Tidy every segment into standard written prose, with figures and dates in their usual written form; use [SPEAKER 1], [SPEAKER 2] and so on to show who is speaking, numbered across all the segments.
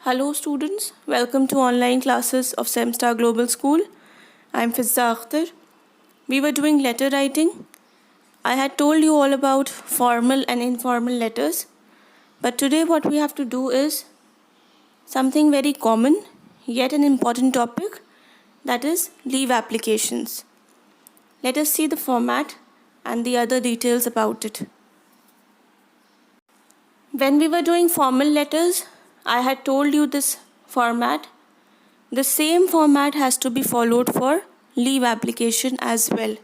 [SPEAKER 1] Hello students, welcome to online classes of Semstar Global School. I am Fizza Akhtar. We were doing letter writing. I had told you all about formal and informal letters. But today what we have to do is something very common, yet an important topic, that is leave applications. Let us see the format and the other details about it. When we were doing formal letters, I had told you this format. The same format has to be followed for leave application as well.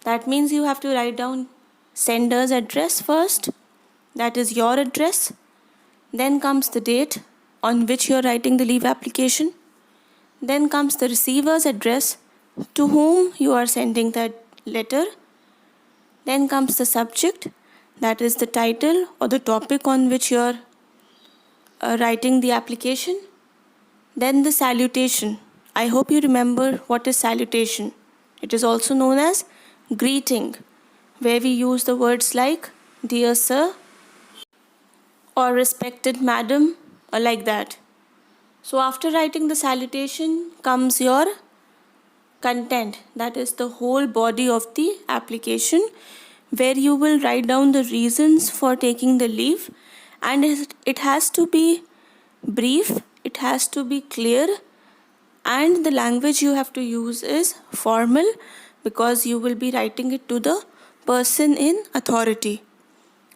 [SPEAKER 1] That means you have to write down sender's address first, that is your address. Then comes the date on which you are writing the leave application. Then comes the receiver's address to whom you are sending that letter. Then comes the subject, that is the title or the topic on which you are writing the application. Then the salutation. I hope you remember what is salutation. It is also known as greeting, where we use the words like dear sir or respected madam or like that. So after writing the salutation comes your content, that is the whole body of the application, where you will write down the reasons for taking the leave, and it has to be brief, it has to be clear, and the language you have to use is formal because you will be writing it to the person in authority.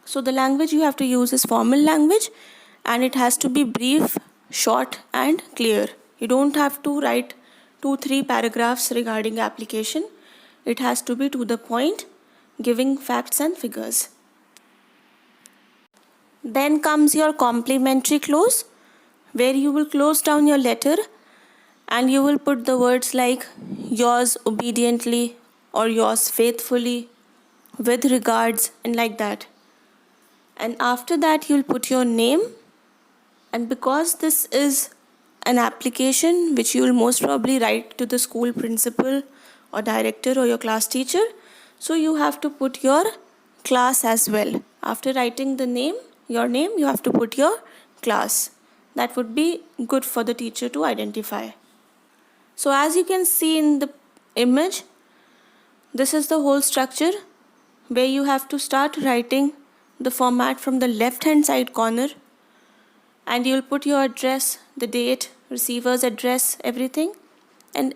[SPEAKER 1] So the language you have to use is formal language, and it has to be brief, short and clear. You don't have to write 2-3 paragraphs regarding application. It has to be to the point, giving facts and figures. Then comes your complimentary clause, where you will close down your letter and you will put the words like yours obediently or yours faithfully, with regards, and like that. And after that you'll put your name, and because this is an application which you will most probably write to the school principal or director or your class teacher, so you have to put your class as well. After writing your name, you have to put your class. That would be good for the teacher to identify. So as you can see in the image, this is the whole structure, where you have to start writing the format from the left hand side corner, and you'll put your address, the date, receiver's address, everything. And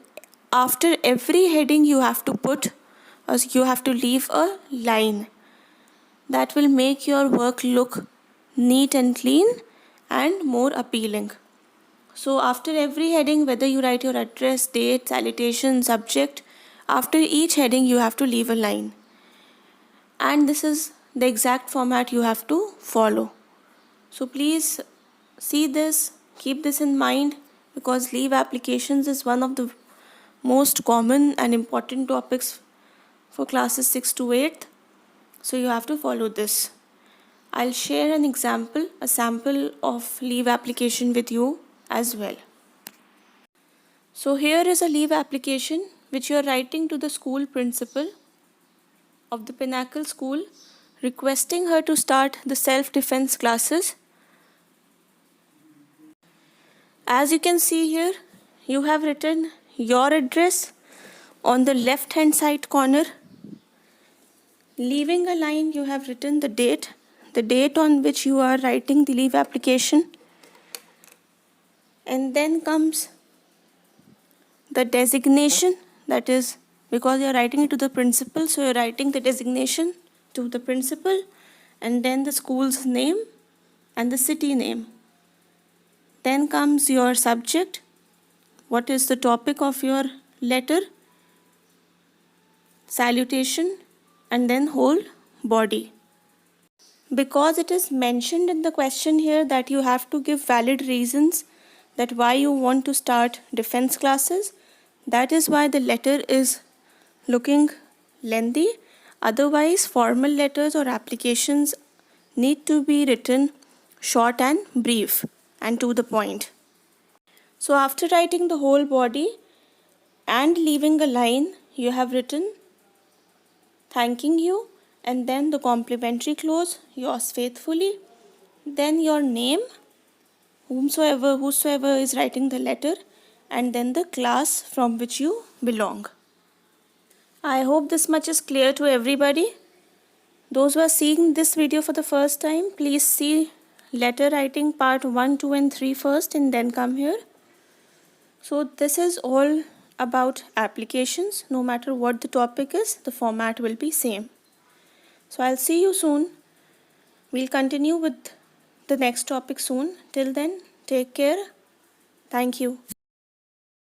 [SPEAKER 1] after every heading you have to leave a line that will make your work look neat and clean and more appealing. So after every heading, whether you write your address, date, salutation, subject, after each heading you have to leave a line. And this is the exact format you have to follow. So please see this, keep this in mind, because leave applications is one of the most common and important topics for classes 6 to 8. So you have to follow this. I'll share a sample of leave application with you as well. So here is a leave application which you are writing to the school principal of the Pinnacle School, requesting her to start the self-defense classes. As you can see here, you have written your address on the left hand side corner. Leaving a line, you have written the date on which you are writing the leave application. And then comes the designation, that is because you are writing it to the principal, so you are writing the designation to the principal, and then the school's name and the city name. Then comes your subject, what is the topic of your letter, salutation, and then whole body. Because it is mentioned in the question here that you have to give valid reasons that why you want to start defense classes, that is why the letter is looking lengthy. Otherwise, formal letters or applications need to be written short and brief and to the point. So after writing the whole body and leaving a line, you have written thanking you, and then the complimentary clause, yours faithfully, then your name, whosoever is writing the letter, and then the class from which you belong. I hope this much is clear to everybody. Those who are seeing this video for the first time, please see letter writing part 1, 2 and 3 first and then come here. So this is all about applications. No matter what the topic is, the format will be same. So I'll see you soon. We'll continue with the next topic soon. Till then, take care. Thank you.